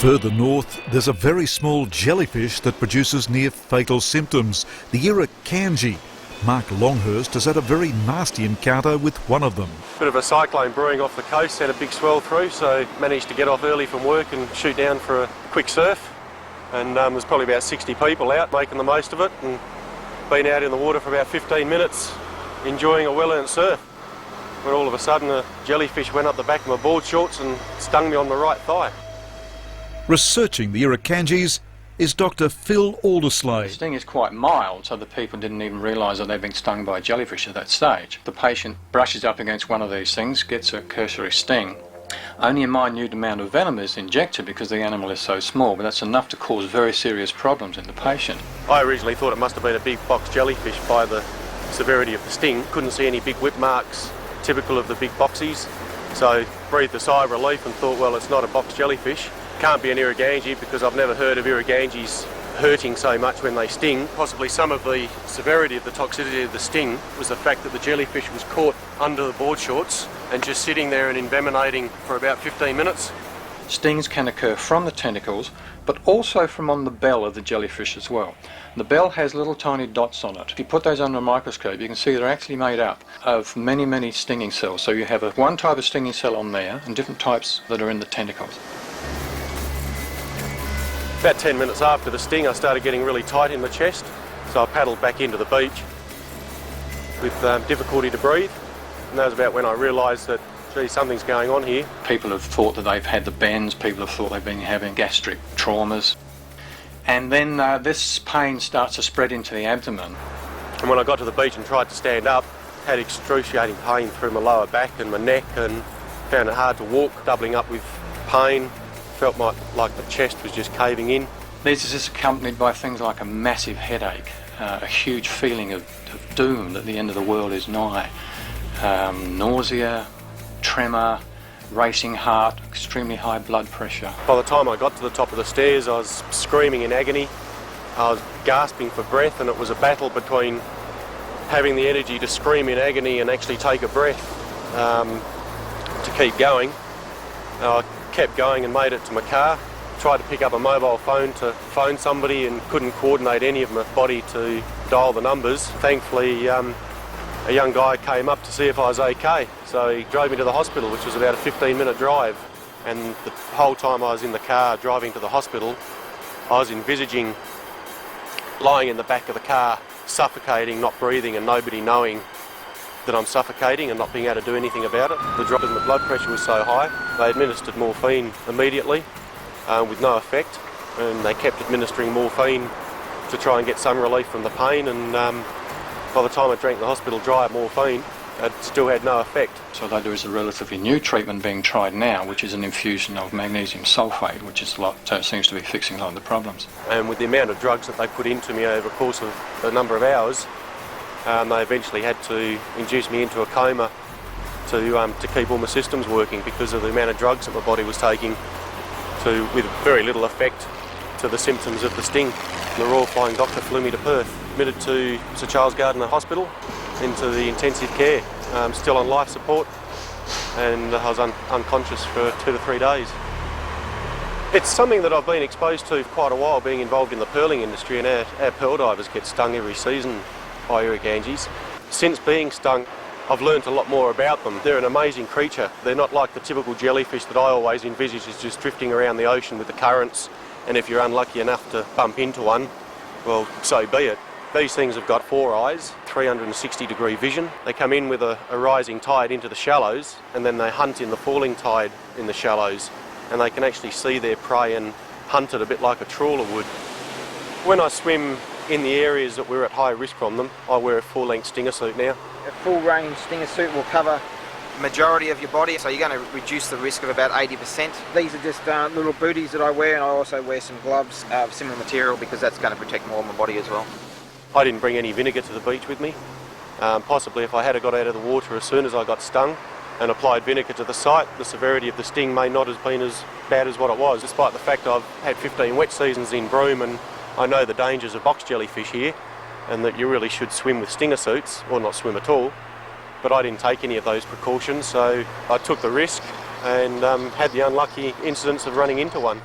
Further north, there's a very small jellyfish that produces near-fatal symptoms, the Irukandji. Mark Longhurst has had a very nasty encounter with one of them. Bit of a cyclone brewing off the coast, had a big swell through, so managed to get off early from work and shoot down for a quick surf. And there's probably about 60 people out making the most of it, and been out in the water for about 15 minutes enjoying a well-earned surf. When all of a sudden a jellyfish went up the back of my board shorts and stung me on the right thigh. Researching the Irukandjis is Dr. Phil Alderslade. The sting is quite mild, so the people didn't even realise that they'd been stung by a jellyfish at that stage. The patient brushes up against one of these things, gets a cursory sting. Only a minute amount of venom is injected because the animal is so small, but that's enough to cause very serious problems in the patient. I originally thought it must have been a big box jellyfish by the severity of the sting. Couldn't see any big whip marks typical of the big boxies, so breathed a sigh of relief and thought, well, it's not a box jellyfish. Can't be an Irukandji because I've never heard of Irukandjis hurting so much when they sting. Possibly some of the severity of the toxicity of the sting was the fact that the jellyfish was caught under the board shorts and just sitting there and envenenating for about 15 minutes. Stings can occur from the tentacles, but also from on the bell of the jellyfish as well. The bell has little tiny dots on it. If you put those under a microscope, you can see they're actually made up of many, many stinging cells. So you have one type of stinging cell on there and different types that are in the tentacles. About 10 minutes after the sting, I started getting really tight in the chest, so I paddled back into the beach with difficulty to breathe, and that was about when I realised that, gee, something's going on here. People have thought that they've had the bends, people have thought they've been having gastric traumas, and then this pain starts to spread into the abdomen. And when I got to the beach and tried to stand up, had excruciating pain through my lower back and my neck, and found it hard to walk, doubling up with pain. Felt like the chest was just caving in. This is just accompanied by things like a massive headache, a huge feeling of doom that the end of the world is nigh, nausea, tremor, racing heart, extremely high blood pressure. By the time I got to the top of the stairs, I was screaming in agony. I was gasping for breath, and it was a battle between having the energy to scream in agony and actually take a breath to keep going. I kept going and made it to my car, tried to pick up a mobile phone to phone somebody and couldn't coordinate any of my body to dial the numbers. Thankfully, a young guy came up to see if I was okay, so he drove me to the hospital, which was about a 15-minute drive. And the whole time I was in the car driving to the hospital, I was envisaging lying in the back of the car, suffocating, not breathing, and nobody knowing that I'm suffocating and not being able to do anything about it. The drop in the blood pressure was so high, they administered morphine immediately with no effect, and they kept administering morphine to try and get some relief from the pain, and by the time I drank the hospital dry of morphine, it still had no effect. So there is a relatively new treatment being tried now, which is an infusion of magnesium sulfate, which is seems to be fixing a lot of the problems. And with the amount of drugs that they put into me over the course of a number of hours, they eventually had to induce me into a coma to keep all my systems working because of the amount of drugs that my body was taking, with very little effect to the symptoms of the sting. The Royal Flying Doctor flew me to Perth, admitted to Sir Charles Gardner Hospital into the intensive care, still on life support, and I was unconscious for 2 to 3 days. It's something that I've been exposed to for quite a while, being involved in the pearling industry, and our pearl divers get stung every season by Irukandjis. Since being stung, I've learnt a lot more about them. They're an amazing creature. They're not like the typical jellyfish that I always envisage as just drifting around the ocean with the currents, and if you're unlucky enough to bump into one, well, so be it. These things have got 4 eyes, 360-degree vision. They come in with a rising tide into the shallows, and then they hunt in the falling tide in the shallows, and they can actually see their prey and hunt it a bit like a trawler would. When I swim in the areas that we're at high risk from them, I wear a full-length stinger suit now. A full-range stinger suit will cover the majority of your body, so you're going to reduce the risk of about 80%. These are just little booties that I wear, and I also wear some gloves of similar material because that's going to protect more of my body as well. I didn't bring any vinegar to the beach with me. Possibly if I had got out of the water as soon as I got stung and applied vinegar to the site, the severity of the sting may not have been as bad as what it was, despite the fact I've had 15 wet seasons in Broome, and I know the dangers of box jellyfish here, and that you really should swim with stinger suits, or not swim at all. But I didn't take any of those precautions, so I took the risk and had the unlucky incidents of running into one.